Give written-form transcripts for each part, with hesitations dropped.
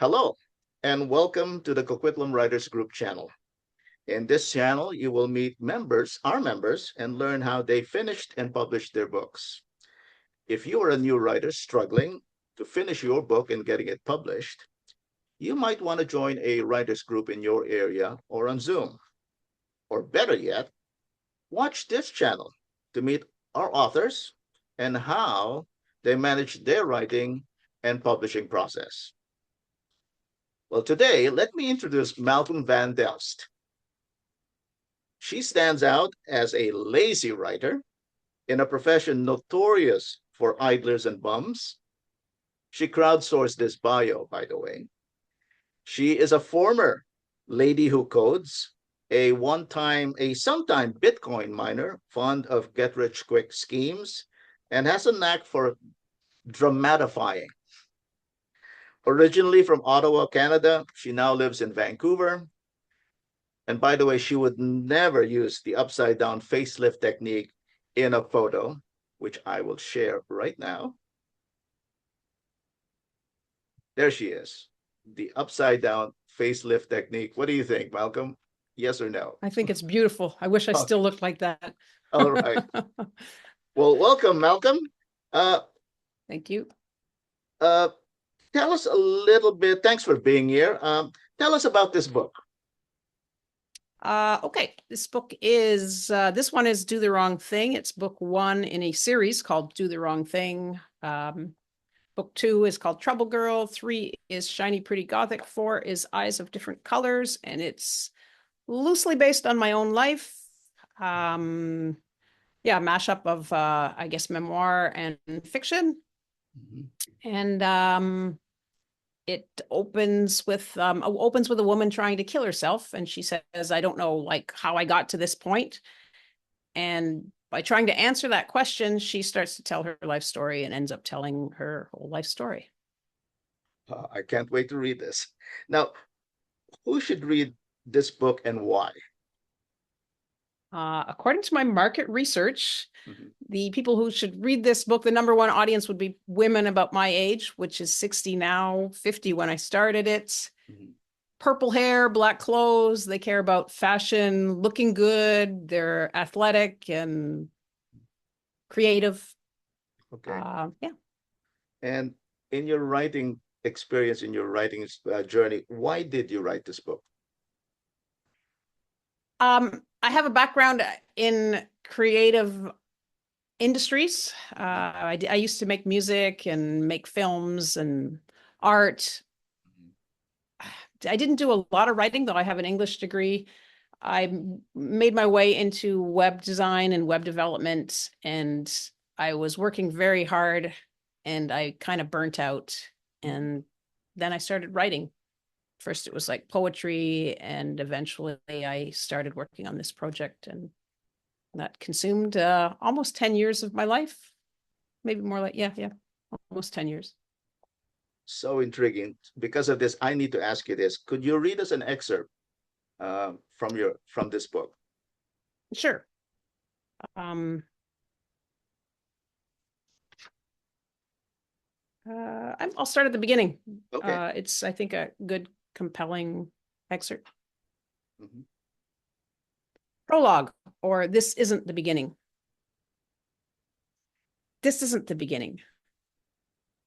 Hello, and welcome to the Coquitlam Writers Group channel. In this channel, you will meet our members, and learn how they finished and published their books. If you are a new writer struggling to finish your book and getting it published, you might want to join a writers group in your area or on Zoom. Or better yet, watch this channel to meet our authors and how they manage their writing and publishing process. Well, today, let me introduce Malcolm Van Delst. She stands out as a lazy writer in a profession notorious for idlers and bums. She crowdsourced this bio, by the way. She is a former lady who codes, a sometime Bitcoin miner, fond of get-rich-quick schemes, and has a knack for dramatifying. Originally from Ottawa, Canada, she now lives in Vancouver. And by the way, she would never use the upside down facelift technique in a photo, which I will share right now. There she is, the upside down facelift technique. What do you think, Malcolm? Yes or no? I think it's beautiful. I wish I still looked like that. All right. Well, welcome, Malcolm. Thank you. Tell us a little bit. Thanks for being here. Tell us about this book. Okay, this book is, this one is Do the Wrong Thing. It's book one in a series called Do the Wrong Thing. Book two is called Trouble Girl. 3 is Shiny Pretty Gothic. 4 is Eyes of Different Colors. And it's loosely based on my own life. Yeah, mashup of, I guess, memoir and fiction. And it opens with a woman trying to kill herself, and she says, I don't know how I got to this point. And by trying to answer that question, she starts to tell her life story and ends up telling her whole life story. I can't wait to read this. Now, who should read this book and why? According to my market research, the people who should read this book, the number one audience would be women about my age, which is 60 now, 50 when I started it. Purple hair, black clothes. They care about fashion, looking good. They're athletic and creative. Okay. Yeah. And in your writing experience, in your writing journey, why did you write this book? I have a background in creative industries. I used to make music and make films and art. I didn't do a lot of writing, though I have an English degree. I made my way into web design and web development, and I was working very hard, and I kind of burnt out. And then I started writing. First, it was like poetry, and eventually I started working on this project, and that consumed almost 10 years of my life. Maybe more like, yeah, almost 10 years. So intriguing. Because of this, I need to ask you this. Could you read us an excerpt from this book? Sure. I'll start at the beginning. Okay. It's, I think, a good, compelling excerpt. Prologue, or This Isn't the Beginning. This isn't the beginning.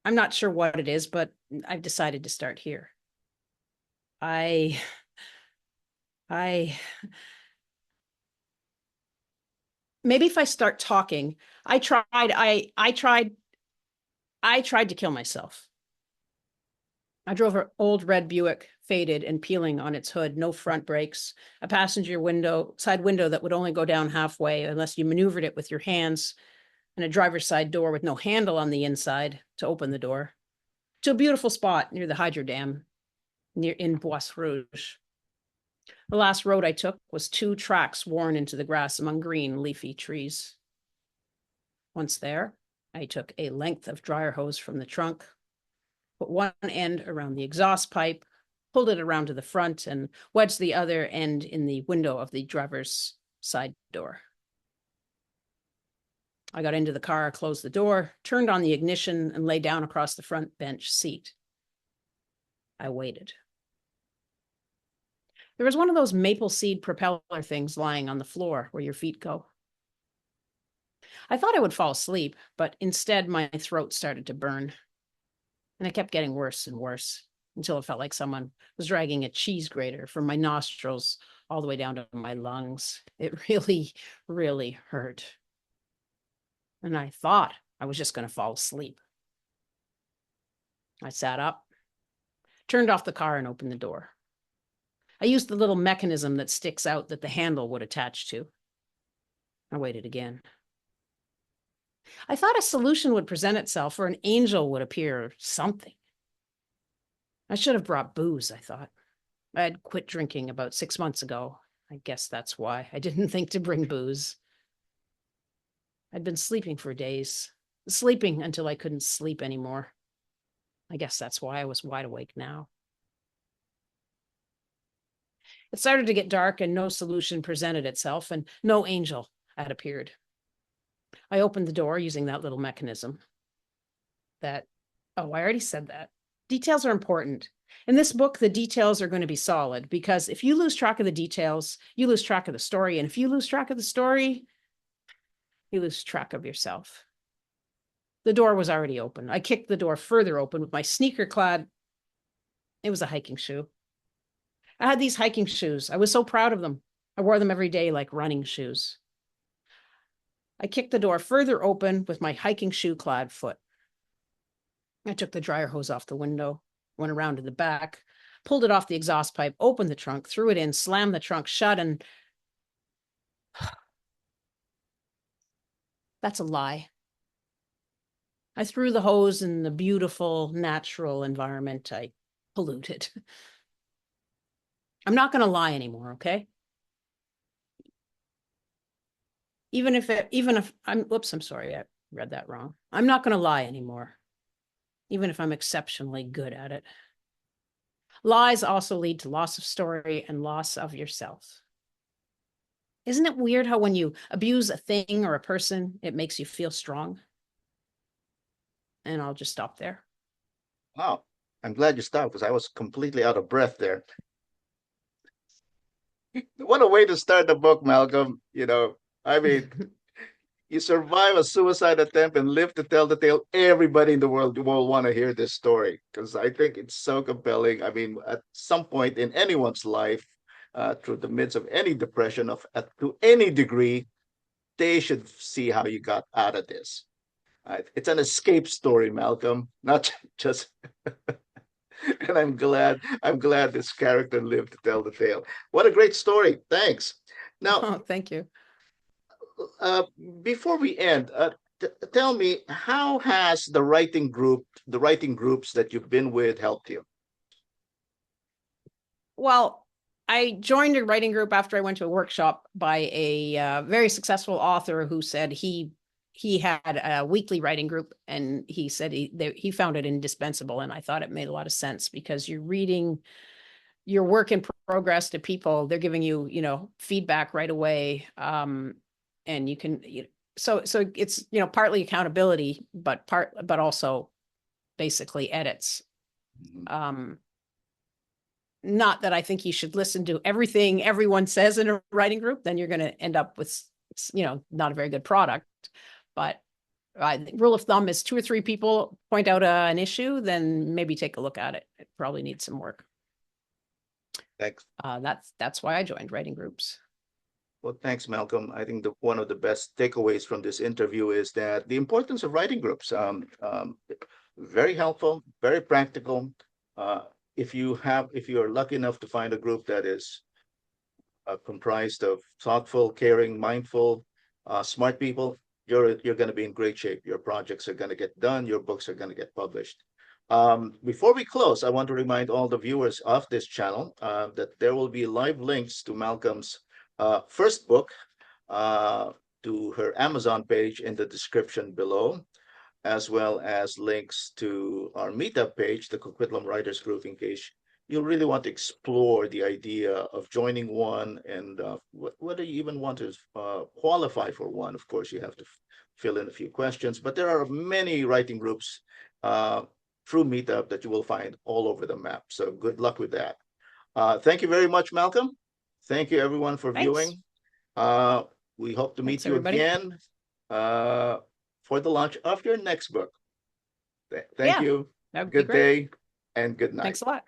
I'm not sure what it is, but I've decided to start here. Maybe if I start talking, I tried to kill myself. I drove an old red Buick, faded and peeling on its hood, no front brakes, a side window that would only go down halfway unless you maneuvered it with your hands, and a driver's side door with no handle on the inside to open the door, to a beautiful spot near the hydro dam in Bois Rouge. The last road I took was 2 tracks worn into the grass among green, leafy trees. Once there, I took a length of dryer hose from the trunk, put one end around the exhaust pipe, pulled it around to the front, and wedged the other end in the window of the driver's side door. I got into the car, closed the door, turned on the ignition, and lay down across the front bench seat. I waited. There was one of those maple seed propeller things lying on the floor where your feet go. I thought I would fall asleep, but instead my throat started to burn. And it kept getting worse and worse until it felt like someone was dragging a cheese grater from my nostrils all the way down to my lungs. It really, really hurt. And I thought I was just going to fall asleep. I sat up, turned off the car, and opened the door. I used the little mechanism that sticks out that the handle would attach to. I waited again. I thought a solution would present itself, or an angel would appear, or something. I should have brought booze, I thought. I had quit drinking about 6 months ago. I guess that's why I didn't think to bring booze. I'd been sleeping for days, sleeping until I couldn't sleep anymore. I guess that's why I was wide awake now. It started to get dark and no solution presented itself and no angel had appeared. I opened the door using that little mechanism. I already said that. Details are important. In this book, the details are going to be solid because if you lose track of the details, you lose track of the story. And if you lose track of the story, you lose track of yourself. The door was already open. I kicked the door further open with my sneaker clad. It was a hiking shoe. I had these hiking shoes. I was so proud of them. I wore them every day like running shoes. I kicked the door further open with my hiking shoe clad foot. I took the dryer hose off the window, went around to the back, pulled it off the exhaust pipe, opened the trunk, threw it in, slammed the trunk shut, and that's a lie. I threw the hose in the beautiful, natural environment I polluted. I'm not going to lie anymore, okay? Even if I'm sorry, I read that wrong. I'm not going to lie anymore, even if I'm exceptionally good at it. Lies also lead to loss of story and loss of yourself. Isn't it weird how when you abuse a thing or a person, it makes you feel strong? And I'll just stop there. Wow. I'm glad you stopped because I was completely out of breath there. What a way to start the book, Malcolm. I mean, you survive a suicide attempt and live to tell the tale. Everybody in the world will want to hear this story because I think it's so compelling. I mean, at some point in anyone's life, through the midst of any depression to any degree, they should see how you got out of this. It's an escape story, Malcolm, not just. And I'm glad this character lived to tell the tale. What a great story! Thanks. Now, Oh, thank you. uh, before we end, tell me, how has the writing groups that you've been with helped you? Well, I joined a writing group after I went to a workshop by a very successful author who said he had a weekly writing group, and he said he found it indispensable. And I thought it made a lot of sense because you're reading your work in progress to people. They're giving you, feedback right away. And you can, so it's, partly accountability, but also basically edits. Not that I think you should listen to everything everyone says in a writing group, then you're going to end up with, not a very good product. But rule of thumb is 2 or 3 people point out an issue, then maybe take a look at it. It probably needs some work. Thanks. That's why I joined writing groups. Well, thanks, Malcolm. I think one of the best takeaways from this interview is that the importance of writing groups. Very helpful, very practical. If you are lucky enough to find a group that is comprised of thoughtful, caring, mindful, smart people, you're going to be in great shape. Your projects are going to get done. Your books are going to get published. Before we close, I want to remind all the viewers of this channel that there will be live links to Malcolm's first book, to her Amazon page in the description below, as well as links to our meetup page, the Coquitlam Writers Group, in case you really want to explore the idea of joining one, and whether you even want to qualify for one. Of course, you have to fill in a few questions, but there are many writing groups through Meetup that you will find all over the map. So good luck with that. Thank you very much, Malcolm. Thank you, everyone, for Thanks. viewing. We hope to meet Thanks, you everybody. again for the launch of your next book. Thank Yeah, you. that would be Good great. day and good night. Thanks a lot.